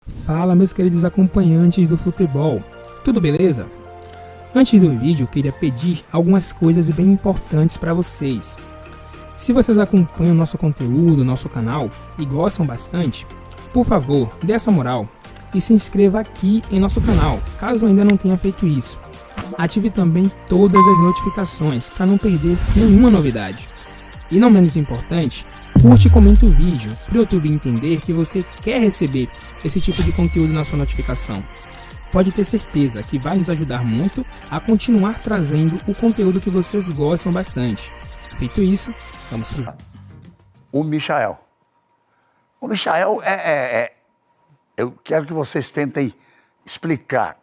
Fala, meus queridos acompanhantes do futebol, tudo beleza? Antes do vídeo, eu queria pedir algumas coisas bem importantes para vocês. Se vocês acompanham nosso conteúdo, nosso canal e gostam bastante, por favor, dê essa moral e se inscreva aqui em nosso canal, caso ainda não tenha feito isso. Ative também todas as notificações para não perder nenhuma novidade. E não menos importante, curte e comente o vídeo para o YouTube entender que você quer receber esse tipo de conteúdo na sua notificação. Pode ter certeza que vai nos ajudar muito a continuar trazendo o conteúdo que vocês gostam bastante. Feito isso, vamos pro vídeo. O Michael. O Michael eu quero que vocês tentem explicar.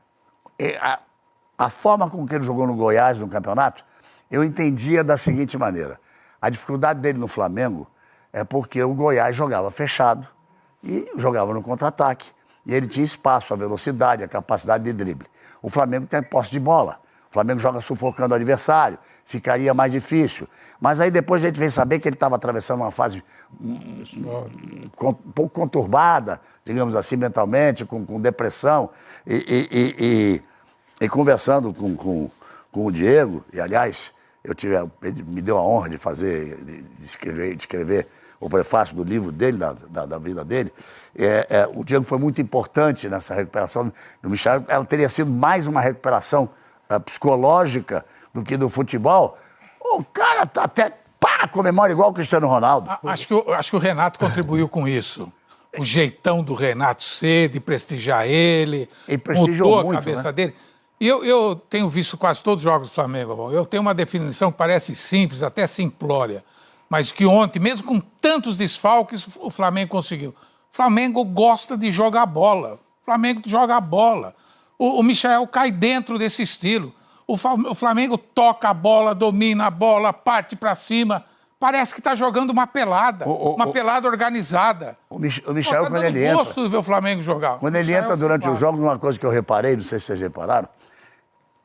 A forma com que ele jogou no Goiás, no campeonato, eu entendia da seguinte maneira. A dificuldade dele no Flamengo é porque o Goiás jogava fechado e jogava no contra-ataque. E ele tinha espaço, a velocidade, a capacidade de drible. O Flamengo tem posse de bola. O Flamengo joga sufocando o adversário. Ficaria mais difícil. Mas aí depois a gente veio saber que ele estava atravessando uma fase um pouco conturbada, digamos assim, mentalmente, com depressão. E conversando com o Diego, e aliás, ele me deu a honra de escrever o prefácio do livro dele, da vida dele. O Diego foi muito importante nessa recuperação do Michael. Ela teria sido mais uma recuperação psicológica do que do futebol. O cara tá até comemora igual o Cristiano Ronaldo. Acho que o Renato contribuiu com isso. O jeitão do Renato ser, de prestigiar ele, mudou a cabeça dele. E eu tenho visto quase todos os jogos do Flamengo. Eu tenho uma definição que parece simples, até simplória, mas que ontem, mesmo com tantos desfalques, o Flamengo conseguiu. O Flamengo gosta de jogar bola. O Flamengo joga a bola. O Michael cai dentro desse estilo. O Flamengo toca a bola, domina a bola, parte para cima. Parece que está jogando uma pelada, uma pelada organizada. O Michael, quando ele entra... Eu gosto de ver o Flamengo jogar. Quando ele entra durante o jogo, uma coisa que eu reparei, não sei se vocês repararam,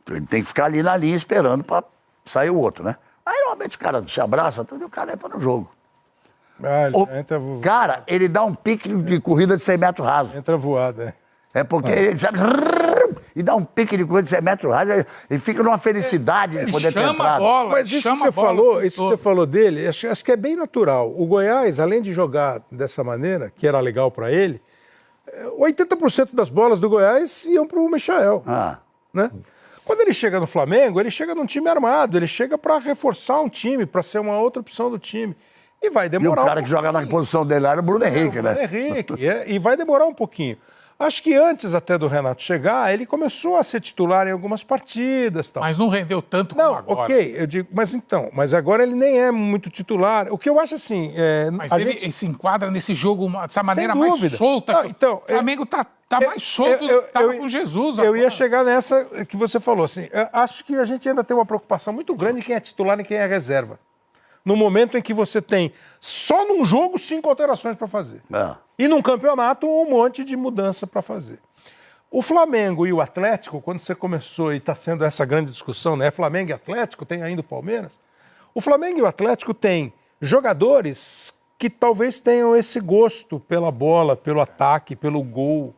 ele tem que ficar ali na linha esperando para sair o outro, né? Aí, normalmente, o cara se abraça tudo e o cara entra no jogo. Cara, ele dá um pique de corrida de 100 metros raso. Entra voada, É porque ele sabe... E dá um pique de corrida de 100 metros raso, ele fica numa felicidade de poder ter entrado. Chama a bola, mas isso que você falou dele, acho que é bem natural. O Goiás, além de jogar dessa maneira, que era legal para ele, 80% das bolas do Goiás iam para o Michael. Né? Quando ele chega no Flamengo, ele chega num time armado, ele chega para reforçar um time, para ser uma outra opção do time. E vai demorar. E o cara que joga na posição dele lá era o Bruno Henrique, né? Bruno Henrique, e vai demorar um pouquinho. Acho que antes até do Renato chegar, ele começou a ser titular em algumas partidas. Tal. Mas não rendeu tanto como agora. Ok, eu digo, mas agora ele nem é muito titular. O que eu acho assim... Mas ele se enquadra nesse jogo dessa maneira mais solta. Não, então, o Flamengo tá mais solto do que estava com Jesus agora. Eu ia chegar nessa que você falou. Assim, acho que a gente ainda tem uma preocupação muito grande em quem é titular e quem é reserva. No momento em que você tem, só num jogo, 5 alterações para fazer. E num campeonato, um monte de mudança para fazer. O Flamengo e o Atlético, quando você começou e está sendo essa grande discussão, né? Flamengo e Atlético, tem ainda o Palmeiras. O Flamengo e o Atlético têm jogadores que talvez tenham esse gosto pela bola, pelo ataque, pelo gol.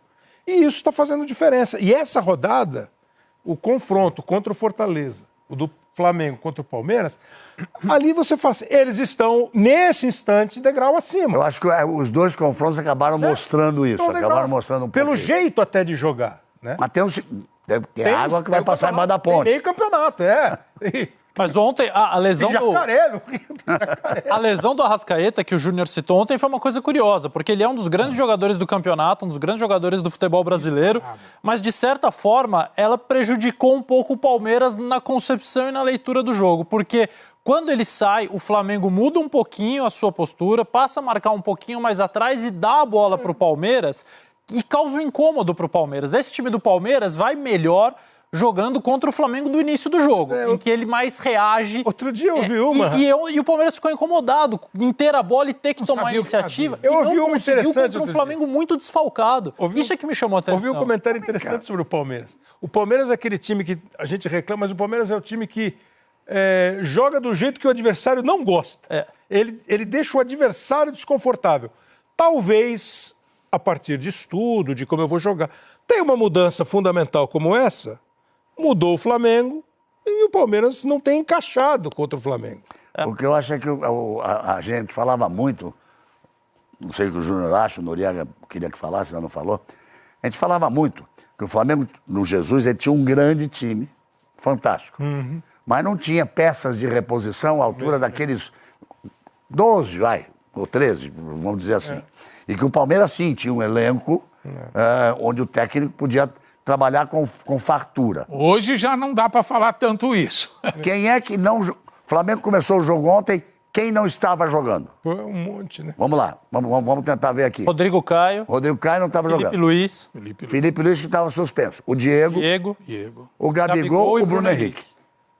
E isso está fazendo diferença. E essa rodada, o confronto contra o Fortaleza, o do Flamengo contra o Palmeiras, ali você fala assim, eles estão, nesse instante, degrau acima. Eu acho que os dois confrontos acabaram mostrando isso, acabaram mostrando um pouco. Pelo jeito até de jogar, né? Mas tem água que vai passar embaixo da ponte. Tem meio campeonato, Mas ontem a lesão a lesão do Arrascaeta, que o Júnior citou ontem, foi uma coisa curiosa, porque ele é um dos grandes jogadores do campeonato, um dos grandes jogadores do futebol brasileiro, mas de certa forma ela prejudicou um pouco o Palmeiras na concepção e na leitura do jogo, porque quando ele sai, o Flamengo muda um pouquinho a sua postura, passa a marcar um pouquinho mais atrás e dá a bola para o Palmeiras e causa um incômodo para o Palmeiras. Esse time do Palmeiras vai melhor jogando contra o Flamengo do início do jogo, em que ele mais reage. Outro dia eu vi uma... E o Palmeiras ficou incomodado em ter a bola e ter que tomar a iniciativa. Eu ouvi uma interessante contra um Flamengo muito desfalcado. Isso é que me chamou a atenção. Ouvi um comentário interessante sobre o Palmeiras. O Palmeiras é aquele time que a gente reclama, mas o Palmeiras é o time que joga do jeito que o adversário não gosta. Ele deixa o adversário desconfortável. Talvez a partir de estudo, de como eu vou jogar. Tem uma mudança fundamental como essa, mudou o Flamengo e o Palmeiras não tem encaixado contra o Flamengo. O que eu acho é que a gente falava muito, não sei o que o Júnior acha, o Noriega queria que falasse, ainda não falou. A gente falava muito que o Flamengo, no Jesus, ele tinha um grande time, fantástico. Mas não tinha peças de reposição à altura daqueles 12, ou 13, vamos dizer assim. E que o Palmeiras, sim, tinha um elenco onde o técnico podia trabalhar com fartura. Hoje já não dá para falar tanto isso. Quem é que não... O Flamengo começou o jogo ontem, quem não estava jogando? Foi um monte, né? Vamos lá, vamos tentar ver aqui. Rodrigo Caio não estava jogando. Felipe Luiz que estava suspenso. O Diego. O Gabigol e o Bruno Henrique.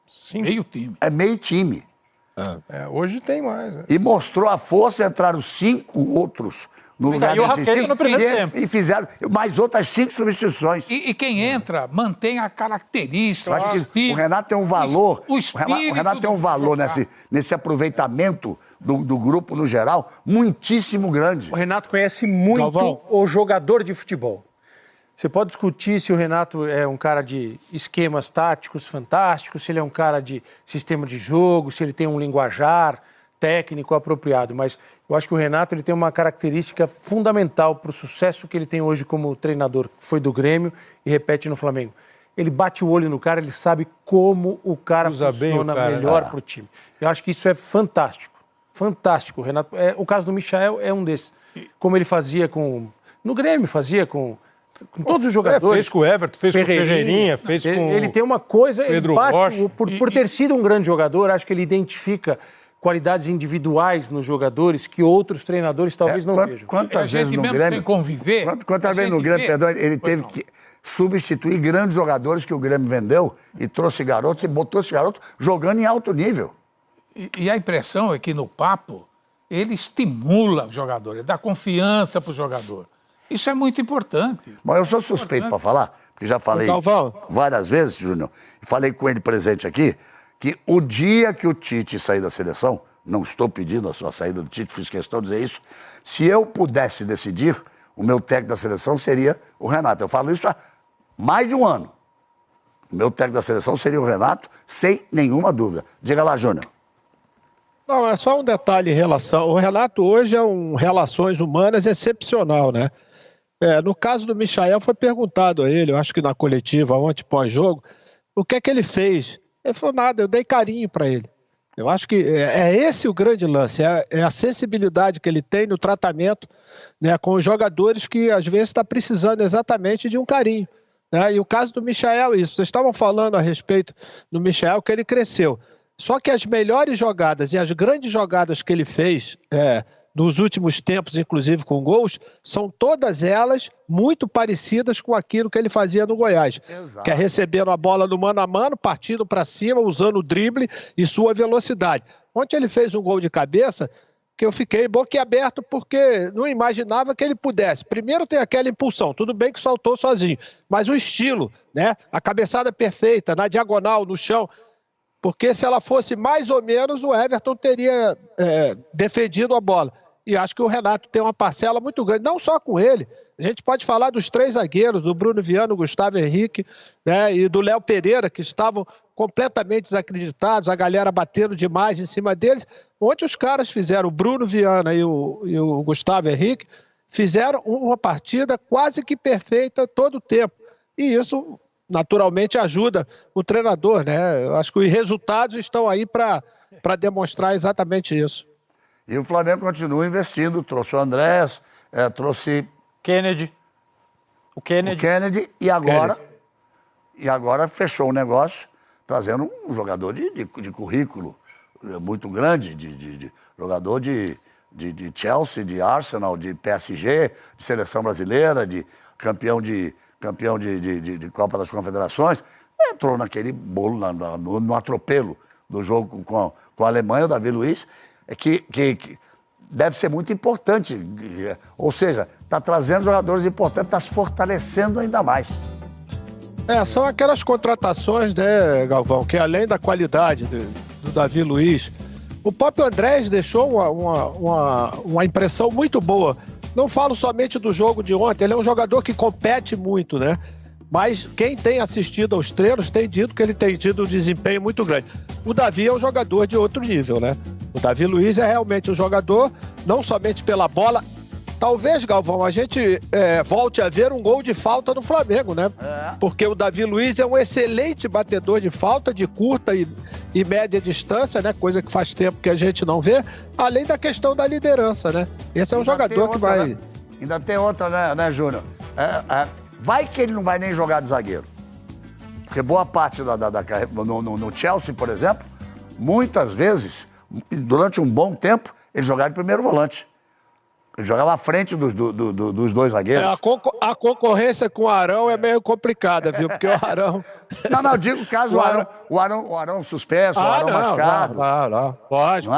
Sim. Meio time. É meio time. Hoje tem mais. Né? E mostrou a força, entraram 5 outros no lugar desses 5 no primeiro tempo. E fizeram mais outras 5 substituições. E quem entra mantém a característica. Eu acho que o Renato tem um valor. O Renato tem um valor nesse aproveitamento do grupo no geral muitíssimo grande. O Renato conhece muito o jogador de futebol. Você pode discutir se o Renato é um cara de esquemas táticos fantásticos, se ele é um cara de sistema de jogo, se ele tem um linguajar técnico apropriado, mas eu acho que o Renato ele tem uma característica fundamental para o sucesso que ele tem hoje como treinador, que foi do Grêmio e repete no Flamengo. Ele bate o olho no cara, ele sabe como o cara funciona melhor para o time. Eu acho que isso é fantástico. Fantástico, Renato. O caso do Michael é um desses. Como ele fazia no Grêmio, fazia com todos os jogadores. Fez com o Everton, fez com o Ferreirinha, fez com ele tem uma coisa, Pedro ele bate, Rocha. Por ter sido um grande jogador, acho que ele identifica qualidades individuais nos jogadores que outros treinadores talvez não vejam. Quantas vezes no Grêmio, quantas vezes no Grêmio, perdão, ele teve que substituir grandes jogadores que o Grêmio vendeu e trouxe garotos e botou esses garotos jogando em alto nível. E a impressão é que no papo ele estimula o jogador, ele dá confiança para o jogador. Isso é muito importante. Mas eu sou suspeito para falar, porque já falei várias vezes, Júnior, e falei com ele presente aqui, que o dia que o Tite sair da seleção, não estou pedindo a sua saída do Tite, fiz questão de dizer isso, se eu pudesse decidir, o meu técnico da seleção seria o Renato. Eu falo isso há mais de um ano. O meu técnico da seleção seria o Renato, sem nenhuma dúvida. Diga lá, Júnior. Não, é só um detalhe em relação... O Renato hoje é um relações humanas excepcional, né? No caso do Michael, foi perguntado a ele, eu acho que na coletiva, ontem pós-jogo, o que é que ele fez? Ele falou nada, eu dei carinho para ele. Eu acho que é esse o grande lance, é a sensibilidade que ele tem no tratamento, né, com os jogadores que às vezes está precisando exatamente de um carinho. Né? E o caso do Michael, isso. Vocês estavam falando a respeito do Michael, que ele cresceu. Só que as melhores jogadas e as grandes jogadas que ele fez... nos últimos tempos, inclusive com gols, são todas elas muito parecidas com aquilo que ele fazia no Goiás. Exato. Que é recebendo a bola no mano a mano, partindo para cima, usando o drible e sua velocidade. Ontem ele fez um gol de cabeça que eu fiquei boquiaberto porque não imaginava que ele pudesse. Primeiro tem aquela impulsão, tudo bem que soltou sozinho, mas o estilo, né? A cabeçada perfeita, na diagonal, no chão... Porque se ela fosse mais ou menos, o Everton teria defendido a bola. E acho que o Renato tem uma parcela muito grande, não só com ele. A gente pode falar dos 3 zagueiros, do Bruno Viana, o Gustavo Henrique, né, e do Léo Pereira, que estavam completamente desacreditados, a galera batendo demais em cima deles. Ontem os caras fizeram, o Bruno Viana e o Gustavo Henrique, fizeram uma partida quase que perfeita todo o tempo. E isso, naturalmente, ajuda o treinador, né? Eu acho que os resultados estão aí para demonstrar exatamente isso. E o Flamengo continua investindo, trouxe o Andrés, trouxe... O Kennedy e agora fechou o negócio, trazendo um jogador de currículo muito grande, de jogador de Chelsea, de Arsenal, de PSG, de seleção brasileira, de campeão de Copa das Confederações. Entrou naquele bolo, no atropelo do jogo com a Alemanha, o Davi Luiz, que deve ser muito importante. Ou seja, está trazendo jogadores importantes, está se fortalecendo ainda mais. São aquelas contratações, né, Galvão, que além da qualidade do Davi Luiz, o próprio Andrés deixou uma impressão muito boa. não falo somente do jogo de ontem, ele é um jogador que compete muito, né? Mas quem tem assistido aos treinos tem dito que ele tem tido um desempenho muito grande. O Davi é um jogador de outro nível, né? O Davi Luiz é realmente um jogador, não somente pela bola. Talvez, Galvão, a gente volte a ver um gol de falta no Flamengo, né? Porque o Davi Luiz é um excelente batedor de falta de curta e média distância, né? Coisa que faz tempo que a gente não vê. Além da questão da liderança, né? Esse é um jogador que vai... Né? Ainda tem outra, né, Júnior? Vai que ele não vai nem jogar de zagueiro. Porque boa parte no Chelsea, por exemplo, muitas vezes, durante um bom tempo, ele jogava de primeiro volante. Ele jogava à frente dos dois zagueiros. A concorrência com o Arão é meio complicada, viu? Porque o Arão... Não, digo caso o Arão suspenso, o Arão machucado.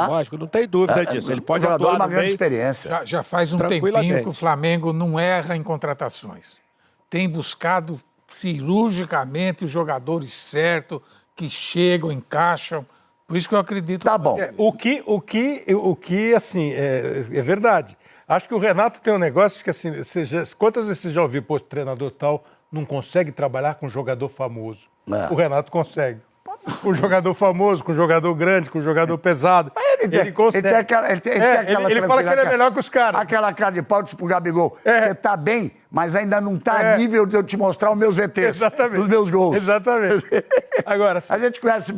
Lógico, não tem dúvida disso. Ele pode atuar uma grande experiência. Já faz um tempinho que o Flamengo não erra em contratações. Tem buscado cirurgicamente os jogadores certos, que chegam, encaixam. Por isso que eu acredito. Tá bom. O que assim, é verdade. Acho que o Renato tem um negócio que, assim, quantas vezes você já ouviu, pô, o treinador tal não consegue trabalhar com jogador famoso? O Renato consegue. Com jogador famoso, com jogador grande, com jogador pesado. Ele consegue. Ele fala que ele é melhor que os caras. Aquela cara de pau, tipo o Gabigol. Você tá bem, mas ainda não tá a nível de eu te mostrar os meus VTs. Dos meus gols. Exatamente. Agora, a gente conhece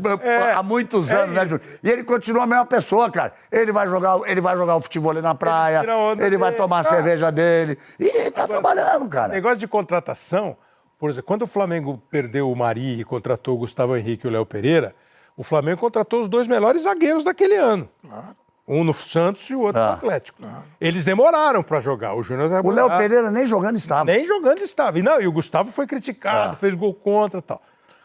há muitos anos, né, Júlio? E ele continua a mesma pessoa, cara. Ele vai jogar o futebol ali na praia, ele vai tomar a cerveja dele. E ele tá trabalhando, cara. Negócio de contratação... Por exemplo, quando o Flamengo perdeu o Mari e contratou o Gustavo Henrique e o Léo Pereira, o Flamengo contratou os dois melhores zagueiros daquele ano. Claro. Um no Santos e o outro no Atlético. Claro. Eles demoraram para jogar. O Júnior... O Léo Pereira nem jogando estava. Nem jogando estava. E o Gustavo foi criticado, fez gol contra e tal.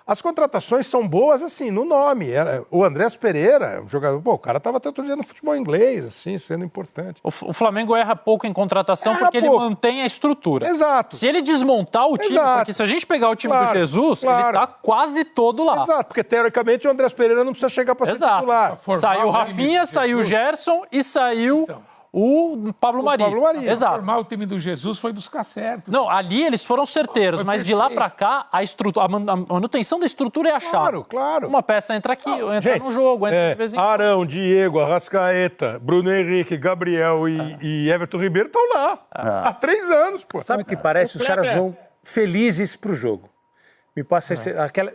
As contratações são boas, assim, no nome. O Andrés Pereira, um jogador... Pô, o cara estava até outro dia no futebol inglês, assim, sendo importante. O Flamengo erra pouco em contratação porque ele mantém a estrutura. Exato. Se ele desmontar o time, porque se a gente pegar o time do Jesus, ele tá quase todo lá. Exato, porque teoricamente o Andrés Pereira não precisa chegar para ser titular. Saiu o Rafinha, saiu o Gerson e saiu... O Pablo Mari. Exato. Formar o time do Jesus foi buscar certo. Não, ali eles foram certeiros, mas de lá pra cá, a manutenção da estrutura é a chave. Claro. Uma peça entra aqui, entra no jogo, entra de vez em quando. Arão, Diego, Arrascaeta, Bruno Henrique, Gabriel e Everton Ribeiro estão lá. Há 3 anos, pô. Sabe o que parece? Os caras vão felizes pro jogo. Me passa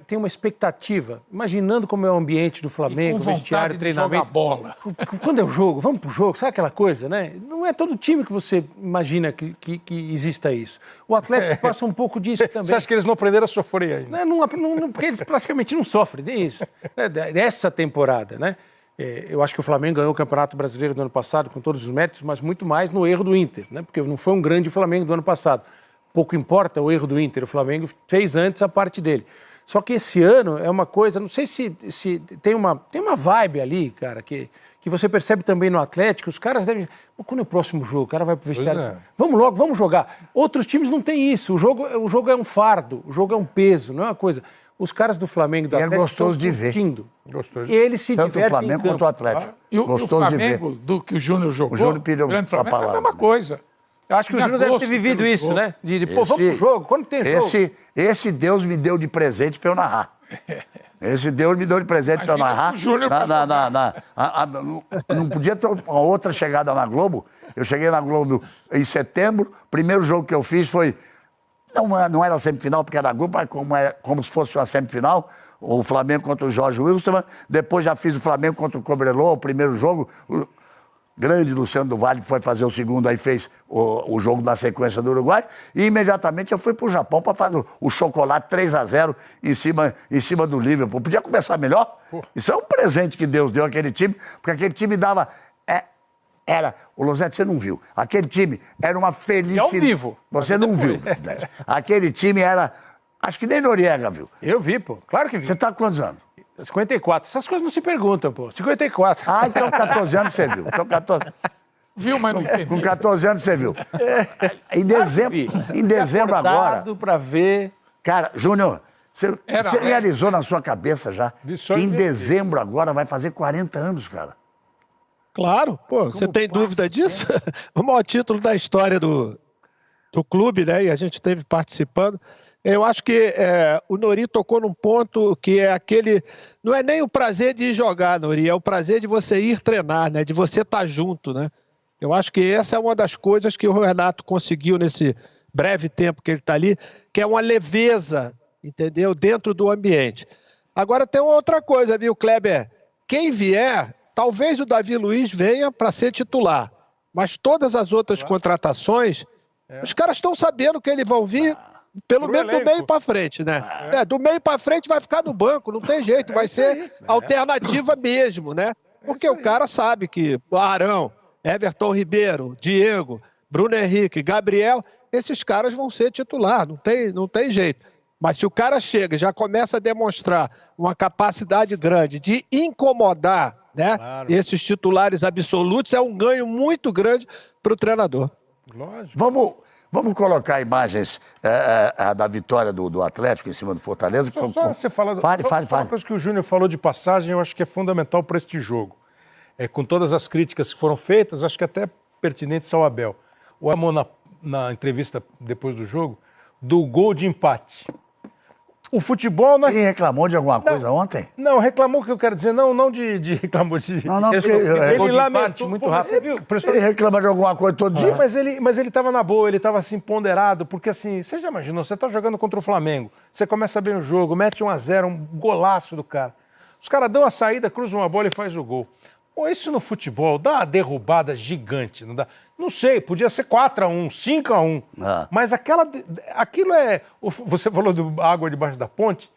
tem uma expectativa, imaginando como é o ambiente do Flamengo, vestiário, treinamento. Jogar bola. Quando é o jogo, vamos pro jogo, sabe aquela coisa, né? Não é todo time que você imagina que exista isso. O Atlético passa um pouco disso também. Você acha que eles não aprenderam a sofrer ainda? Não, porque eles praticamente não sofrem, nem isso. Dessa temporada, né? Eu acho que o Flamengo ganhou o Campeonato Brasileiro do ano passado com todos os méritos, mas muito mais no erro do Inter, né? Porque não foi um grande Flamengo do ano passado. Pouco importa o erro do Inter, o Flamengo fez antes a parte dele. Só que esse ano é uma coisa, não sei se tem uma vibe ali, cara, que você percebe também no Atlético, os caras devem... Quando é o próximo jogo? O cara vai pro vestiário. Vamos logo, vamos jogar. Outros times não têm isso, o jogo é um fardo, o jogo é um peso, não é uma coisa... Os caras do Flamengo e do Atlético gostoso de ver. E eles se tanto divertem o Flamengo quanto o Atlético. E o Flamengo, do que o Júnior jogou, o Júnior pediu a palavra. É a mesma coisa. Eu acho que o Júnior deve ter vivido isso, né? Vamos pro jogo, quando tem jogo. Esse Deus me deu de presente pra eu narrar. Esse Deus me deu de presente pra eu narrar. Não podia ter uma outra chegada na Globo. Eu cheguei na Globo em setembro. Primeiro jogo que eu fiz foi... Não era semifinal, porque era Globo, mas como se fosse uma semifinal. O Flamengo contra o Jorge Wilstermann. Depois já fiz o Flamengo contra o Cobreloa, o primeiro jogo... Grande Luciano do Vale, que foi fazer o segundo, aí fez o jogo na sequência do Uruguai, e imediatamente eu fui pro Japão para fazer o chocolate 3-0 em cima do Liverpool. Podia começar melhor? Isso é um presente que Deus deu àquele time, porque aquele time dava... O Losetti, você não viu. Aquele time era uma felicidade. É ao vivo. Você não viu. Aquele time era... Acho que nem Noriega viu. Eu vi, pô. Claro que vi. Você tá com quantos anos? 54. Essas coisas não se perguntam, pô. 54. Ah, então 14 anos você viu. Então 14... Viu, mas não entendeu. Com 14 anos você viu. Em dezembro agora... Pra ver... Cara, Júnior, você realizou na sua cabeça já que em dezembro agora vai fazer 40 anos, cara. Claro, pô, você tem dúvida disso? O maior título da história do clube, né? E a gente esteve participando. Eu acho que o Nori tocou num ponto que é aquele... Não é nem o prazer de jogar, Nori, é o prazer de você ir treinar, né? De você estar junto, né? Eu acho que essa é uma das coisas que o Renato conseguiu nesse breve tempo que ele está ali, que é uma leveza, entendeu? Dentro do ambiente. Agora tem uma outra coisa, viu, Kleber? Quem vier, talvez o Davi Luiz venha para ser titular, mas todas as outras contratações, os caras estão sabendo que eles vão vir pelo menos do meio para frente, né? Do meio para frente vai ficar no banco, não tem jeito, vai ser alternativa mesmo, né? Porque o cara sabe que Arão, Everton Ribeiro, Diego, Bruno Henrique, Gabriel, esses caras vão ser titular, não tem jeito. Mas se o cara chega e já começa a demonstrar uma capacidade grande de incomodar, né, esses titulares absolutos, é um ganho muito grande para o treinador. Lógico. Vamos colocar imagens da vitória do Atlético em cima do Fortaleza. Que só você fala... Fale. Uma coisa que o Júnior falou de passagem, eu acho que é fundamental para este jogo. Com todas as críticas que foram feitas, acho que até pertinentes ao Abel. O Amon, na entrevista depois do jogo, do gol de empate. O futebol... Ele reclamou de alguma coisa ontem? Não, reclamou, que eu quero dizer, não de reclamou de... Não, ele lamentou muito rápido. Ele reclama de alguma coisa todo dia. Mas ele estava na boa, ele estava assim, ponderado, porque assim, você já imaginou, você está jogando contra o Flamengo, você começa bem o jogo, mete 1-0, um golaço do cara. Os caras dão a saída, cruzam uma bola e faz o gol. Pô, isso no futebol dá uma derrubada gigante, não dá? Não sei, podia ser 4-1, 5-1, mas aquilo é... Você falou de água debaixo da ponte,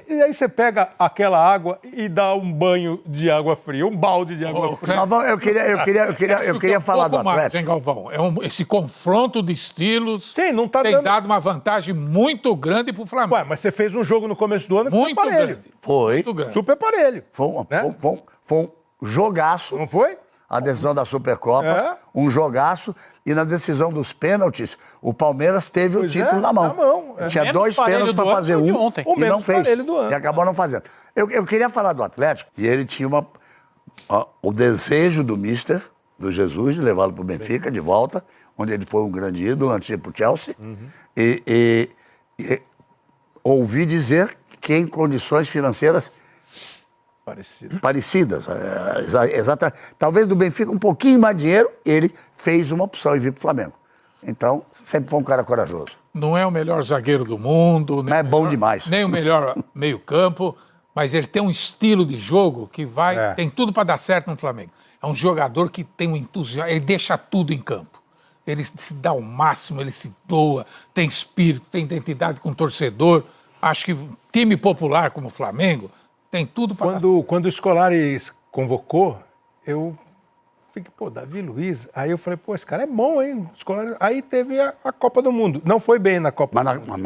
e aí você pega aquela água e dá um banho de água fria, um balde de água fria. Galvão, eu queria falar do Atlético. Hein, Galvão? Esse confronto de estilos não tá tem dado uma vantagem muito grande pro Flamengo. Mas você fez um jogo no começo do ano que muito foi parelho. Grande. Foi. Muito grande. Super parelho. Foi um jogaço. Não foi? A decisão da Supercopa, um jogaço, e na decisão dos pênaltis, o Palmeiras teve o título na mão. Tinha dois pênaltis para fazer um e não fez. E acabou não fazendo. Eu queria falar do Atlético, e ele tinha o desejo do Mister, do Jesus, de levá-lo para o Benfica, de volta, onde ele foi um grande ídolo, antes de ir para o Chelsea, e ouvi dizer que em condições financeiras parecidas. Exatamente. Talvez do Benfica um pouquinho mais dinheiro, ele fez uma opção e vir para o Flamengo. Então, sempre foi um cara corajoso. Não é o melhor zagueiro do mundo. Não é bom demais. Nem o melhor meio-campo, mas ele tem um estilo de jogo que tem tudo para dar certo no Flamengo. É um jogador que tem um entusiasmo, ele deixa tudo em campo. Ele se dá o máximo, ele se doa, tem espírito, tem identidade com o torcedor. Acho que time popular como o Flamengo tem tudo para Quando o Scolari convocou, eu fiquei, Davi Luiz. Aí eu falei, esse cara é bom, hein? Scolari. Aí teve a Copa do Mundo. Não foi bem na Copa do Mundo.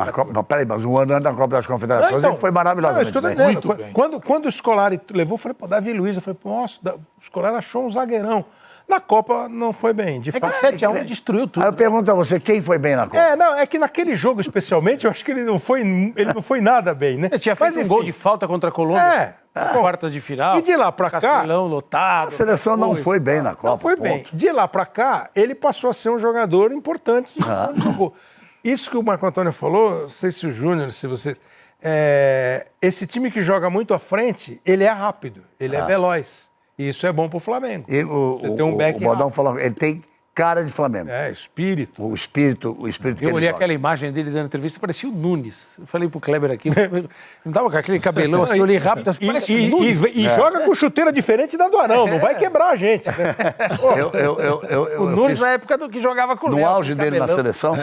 Mas um ano antes da Copa das Confederações, ele foi maravilhosamente bem. Muito bem. Quando o Scolari levou, eu falei, Davi Luiz. Eu falei, nossa, o Scolari achou um zagueirão. Na Copa não foi bem, de fato. 7-1 destruiu tudo. Aí eu pergunto a você, quem foi bem na Copa? É que naquele jogo especialmente, eu acho que ele não foi nada bem, né? Ele tinha feito um gol de falta contra a Colômbia. Quartas de final. E de lá pra cá... Castelão lotado. A seleção não foi bem na Copa. Não foi bem. De lá pra cá, ele passou a ser um jogador importante. Isso que o Marco Antônio falou, não sei se o Júnior, se vocês... esse time que joga muito à frente, ele é rápido, ele é veloz. E isso é bom pro Flamengo. O Baldão falou, ele tem cara de Flamengo. Espírito. O espírito que eu ele olhei joga. aquela imagem dele dando entrevista, parecia o Nunes. Eu falei pro Kleber aqui, não tava com aquele cabelão assim, eu olhei rápido, parece o Nunes. E joga com chuteira diferente da do Arão, não vai quebrar a gente. Né? O Nunes na época do que jogava com o Léo. No auge dele na seleção,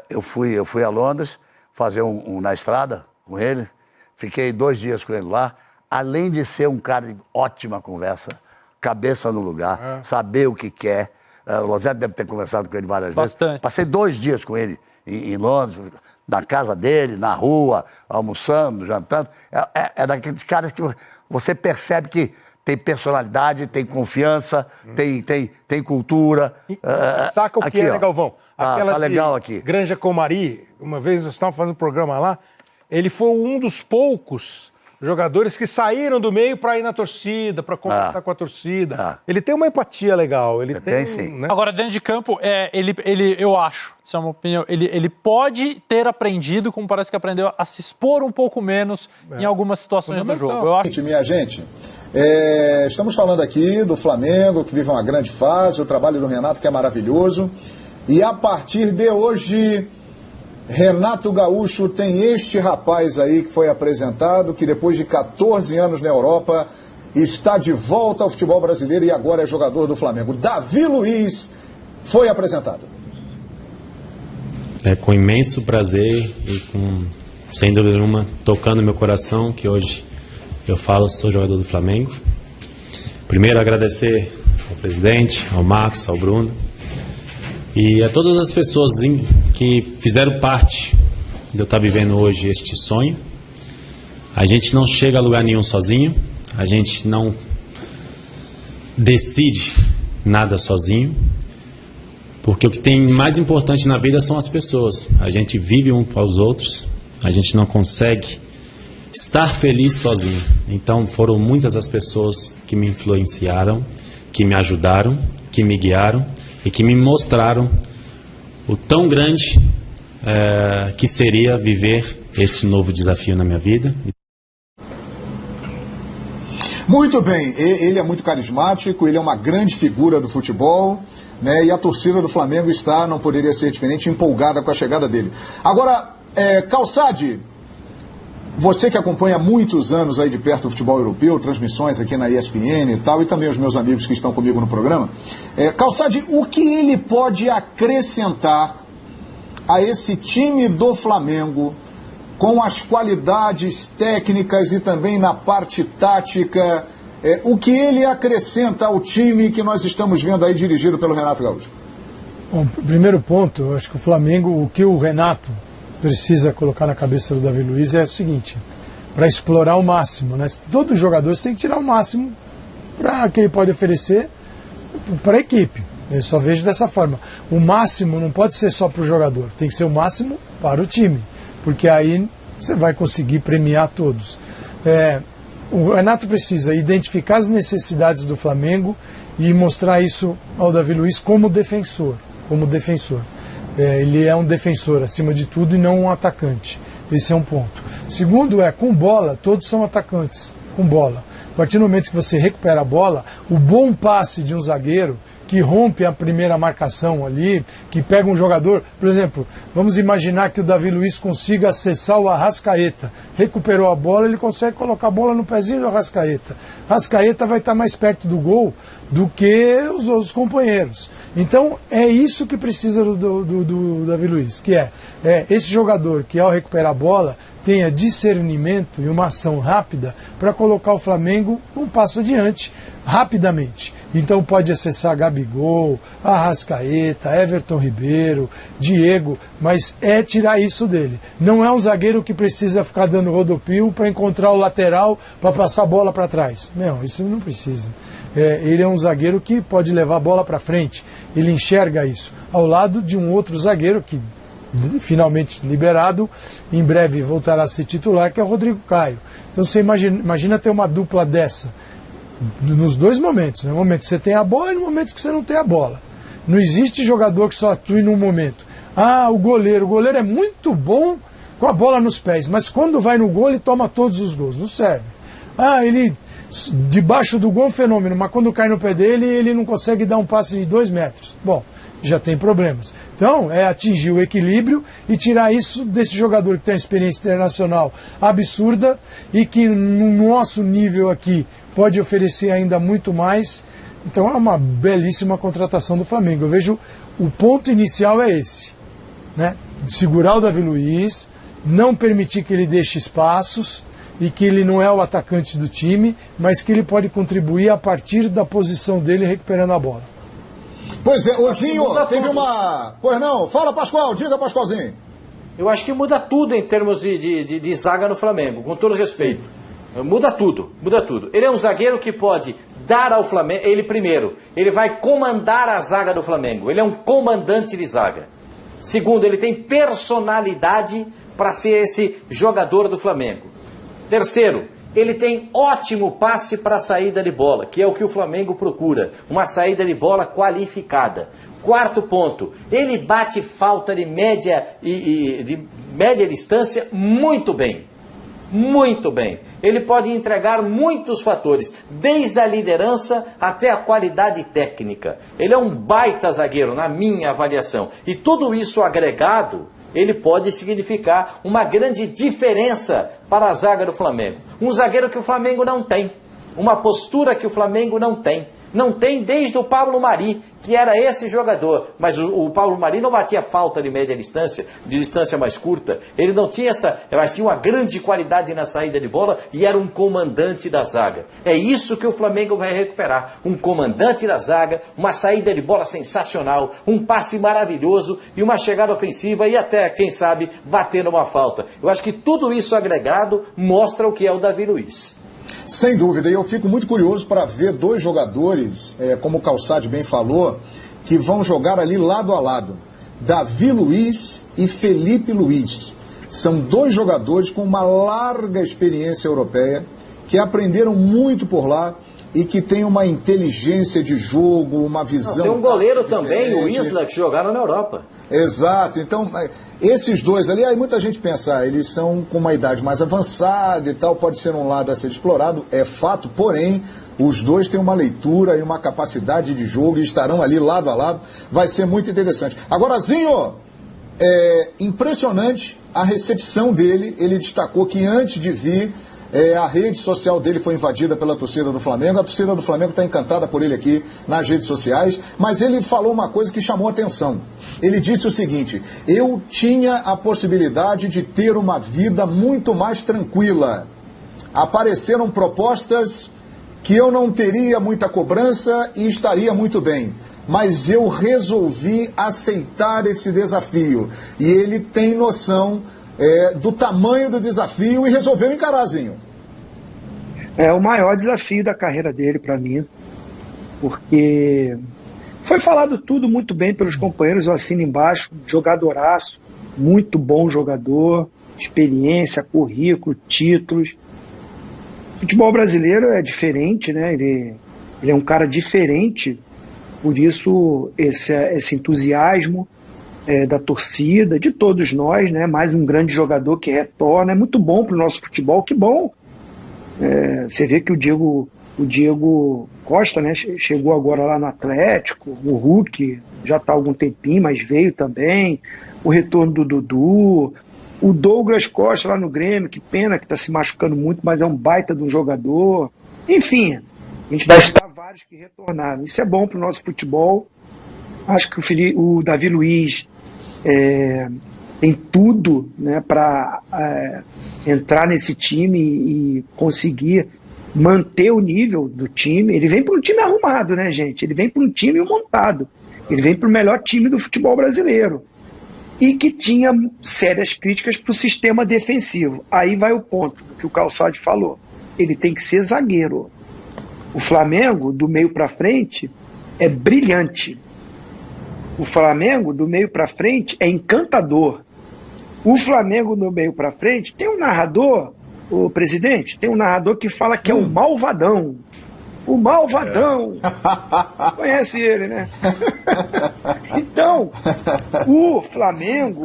eu fui a Londres fazer na estrada com ele, fiquei 2 dias com ele lá, além de ser um cara de ótima conversa, cabeça no lugar, saber o que quer. O Losetti deve ter conversado com ele várias vezes. Passei 2 dias com ele em Londres, na casa dele, na rua, almoçando, jantando. É daqueles caras que você percebe que tem personalidade, tem confiança, tem cultura. Saca o que aqui, né, Galvão? Aquela tá legal aqui. Granja Comari, uma vez nós estávamos fazendo um programa lá, ele foi um dos poucos Jogadores que saíram do meio para ir na torcida, para conversar com a torcida. Ele tem uma empatia legal. Ele tem sim. Né? Agora, dentro de campo, eu acho, isso é uma opinião, ele pode ter aprendido, como parece que aprendeu, a se expor um pouco menos em algumas situações do jogo. Eu acho. Minha gente, estamos falando aqui do Flamengo, que vive uma grande fase, o trabalho do Renato, que é maravilhoso. E a partir de hoje, Renato Gaúcho tem este rapaz aí que foi apresentado, que depois de 14 anos na Europa, está de volta ao futebol brasileiro e agora é jogador do Flamengo. Davi Luiz foi apresentado. É com imenso prazer e sem dúvida nenhuma, tocando meu coração, que hoje eu falo, sou jogador do Flamengo. Primeiro, agradecer ao presidente, ao Marcos, ao Bruno e a todas as pessoas que fizeram parte de eu estar vivendo hoje este sonho. A gente não chega a lugar nenhum sozinho, a gente não decide nada sozinho, porque o que tem mais importante na vida são as pessoas. A gente vive um para os outros, a gente não consegue estar feliz sozinho. Então foram muitas as pessoas que me influenciaram, que me ajudaram, que me guiaram e que me mostraram o tão grande que seria viver esse novo desafio na minha vida. Muito bem, ele é muito carismático, ele é uma grande figura do futebol, né? E a torcida do Flamengo está, não poderia ser diferente, empolgada com a chegada dele. Agora, Calçade, você que acompanha há muitos anos aí de perto o futebol europeu, transmissões aqui na ESPN e tal, e também os meus amigos que estão comigo no programa, Calçade, o que ele pode acrescentar a esse time do Flamengo com as qualidades técnicas e também na parte tática, o que ele acrescenta ao time que nós estamos vendo aí dirigido pelo Renato Gaúcho? Bom, primeiro ponto, eu acho que o Flamengo, o que o Renato precisa colocar na cabeça do Davi Luiz é o seguinte, para explorar o máximo, né? Todos os jogadores têm que tirar o máximo para que ele pode oferecer para a equipe. Eu só vejo dessa forma. O máximo não pode ser só para o jogador, tem que ser o máximo para o time, porque aí você vai conseguir premiar todos. O Renato precisa identificar as necessidades do Flamengo e mostrar isso ao Davi Luiz como defensor. Ele é um defensor acima de tudo e não um atacante. Esse é um ponto. Segundo com bola, todos são atacantes, com bola. A partir do momento que você recupera a bola, o bom passe de um zagueiro que rompe a primeira marcação ali, que pega um jogador, por exemplo, vamos imaginar que o Davi Luiz consiga acessar o Arrascaeta, recuperou a bola, ele consegue colocar a bola no pezinho do Arrascaeta. Arrascaeta vai estar mais perto do gol do que os outros companheiros. Então é isso que precisa do Davi Luiz, que é esse jogador que ao recuperar a bola tenha discernimento e uma ação rápida para colocar o Flamengo um passo adiante, rapidamente. Então pode acessar Gabigol, Arrascaeta, Everton Ribeiro, Diego, mas tirar isso dele. Não é um zagueiro que precisa ficar dando rodopio para encontrar o lateral para passar a bola para trás. Não, isso não precisa. Ele é um zagueiro que pode levar a bola para frente. Ele enxerga isso. Ao lado de um outro zagueiro que finalmente liberado, em breve voltará a ser titular, que é o Rodrigo Caio. Então você imagina ter uma dupla dessa, nos dois momentos, no momento que você tem a bola e no momento que você não tem a bola. Não existe jogador que só atue num momento. O goleiro é muito bom com a bola nos pés, mas quando vai no gol ele toma todos os gols, não serve. Ele debaixo do gol é um fenômeno, mas quando cai no pé dele ele não consegue dar um passe de 2 metros. Bom, já tem problemas. Então, atingir o equilíbrio e tirar isso desse jogador que tem uma experiência internacional absurda e que no nosso nível aqui pode oferecer ainda muito mais. Então é uma belíssima contratação do Flamengo. Eu vejo o ponto inicial é esse, né? Segurar o Davi Luiz, não permitir que ele deixe espaços e que ele não é o atacante do time, mas que ele pode contribuir a partir da posição dele recuperando a bola. Pois é, Ozinho, teve uma... Pois não, fala Pascoal, diga Pascoalzinho. Eu acho que muda tudo em termos de zaga no Flamengo, com todo respeito. Sim. Muda tudo. Ele é um zagueiro que pode dar ao Flamengo, ele vai comandar a zaga do Flamengo, ele é um comandante de zaga. Segundo, ele tem personalidade para ser esse jogador do Flamengo. Terceiro, ele tem ótimo passe para a saída de bola, que é o que o Flamengo procura, uma saída de bola qualificada. Quarto ponto, ele bate falta de média distância muito bem. Muito bem. Ele pode entregar muitos fatores, desde a liderança até a qualidade técnica. Ele é um baita zagueiro, na minha avaliação. E tudo isso agregado, ele pode significar uma grande diferença para a zaga do Flamengo. Um zagueiro que o Flamengo não tem. Uma postura que o Flamengo não tem. Não tem desde o Pablo Mari, que era esse jogador. Mas o Pablo Mari não batia falta de média distância, de distância mais curta. Ele não tinha uma grande qualidade na saída de bola e era um comandante da zaga. É isso que o Flamengo vai recuperar. Um comandante da zaga, uma saída de bola sensacional, um passe maravilhoso e uma chegada ofensiva e até, quem sabe, bater numa falta. Eu acho que tudo isso agregado mostra o que é o Davi Luiz. Sem dúvida, e eu fico muito curioso para ver dois jogadores, como o Calçade bem falou, que vão jogar ali lado a lado. Davi Luiz e Felipe Luiz. São dois jogadores com uma larga experiência europeia, que aprenderam muito por lá e que têm uma inteligência de jogo, uma visão... Tem um goleiro também, o Isla, que jogaram na Europa. Exato, então... Esses dois ali, aí muita gente pensa, eles são com uma idade mais avançada e tal, pode ser um lado a ser explorado, é fato, porém, os dois têm uma leitura e uma capacidade de jogo e estarão ali lado a lado, vai ser muito interessante. Agora, Zinho, impressionante a recepção dele, ele destacou que antes de vir, a rede social dele foi invadida pela torcida do Flamengo, a torcida do Flamengo está encantada por ele aqui nas redes sociais, mas ele falou uma coisa que chamou a atenção. Ele disse o seguinte: eu tinha a possibilidade de ter uma vida muito mais tranquila. Apareceram propostas que eu não teria muita cobrança e estaria muito bem. Mas eu resolvi aceitar esse desafio. E ele tem noção do tamanho do desafio e resolveu encararzinho. É o maior desafio da carreira dele para mim, porque foi falado tudo muito bem pelos companheiros, eu assino embaixo, jogadoraço, muito bom jogador, experiência, currículo, títulos. O futebol brasileiro é diferente, né? Ele é um cara diferente, por isso esse entusiasmo da torcida, de todos nós, né? Mais um grande jogador que retorna, é muito bom para o nosso futebol, que bom. Você vê que o Diego Costa, né, chegou agora lá no Atlético, o Hulk já está há algum tempinho, mas veio também, o retorno do Dudu, o Douglas Costa lá no Grêmio, que pena que está se machucando muito, mas é um baita de um jogador. Enfim, a gente vai citar vários que retornaram, isso é bom para o nosso futebol. Acho que o Davi Luiz tem tudo, né, para entrar nesse time e conseguir manter o nível do time. Ele vem para um time arrumado, né, gente? Ele vem para um time montado. Ele vem para o melhor time do futebol brasileiro. E que tinha sérias críticas para o sistema defensivo. Aí vai o ponto que o Calçade falou. Ele tem que ser zagueiro. O Flamengo, do meio para frente, é brilhante. O Flamengo, do meio para frente, é encantador. O Flamengo, do meio para frente, tem um narrador, o presidente, tem um narrador que fala que é o malvadão. O malvadão. Conhece ele, né? Então, o Flamengo,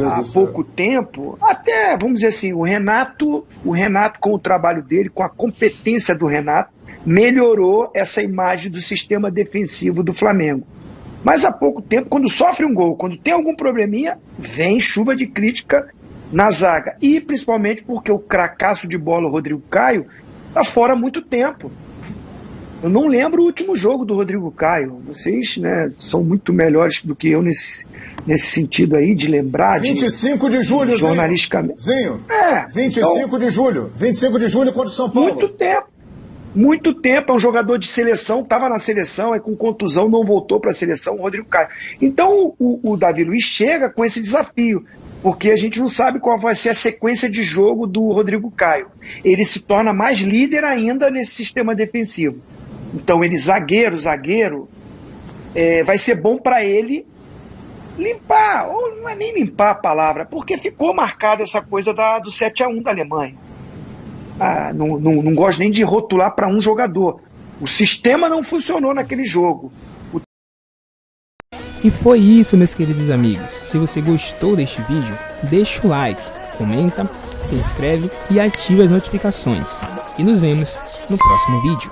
há pouco tempo, até, vamos dizer assim, o Renato, com o trabalho dele, com a competência do Renato, melhorou essa imagem do sistema defensivo do Flamengo. Mas há pouco tempo, quando sofre um gol, quando tem algum probleminha, vem chuva de crítica na zaga. E principalmente porque o cracaço de bola, o Rodrigo Caio, está fora há muito tempo. Eu não lembro o último jogo do Rodrigo Caio. Vocês, né, são muito melhores do que eu nesse sentido aí, de lembrar. 25 de julho, jornalisticamente. Zinho. 25 de julho. 25 de julho contra o São Paulo. Muito tempo, é um jogador de seleção, estava na seleção, com contusão, não voltou para a seleção, o Rodrigo Caio. Então o Davi Luiz chega com esse desafio, porque a gente não sabe qual vai ser a sequência de jogo do Rodrigo Caio. Ele se torna mais líder ainda nesse sistema defensivo. Então ele, zagueiro, vai ser bom para ele limpar, ou não é nem limpar a palavra, porque ficou marcada essa coisa do 7-1 da Alemanha. não gosto nem de rotular para um jogador. O sistema não funcionou naquele jogo. E foi isso, meus queridos amigos. Se você gostou deste vídeo, deixa o like, comenta, se inscreve e ative as notificações. E nos vemos no próximo vídeo.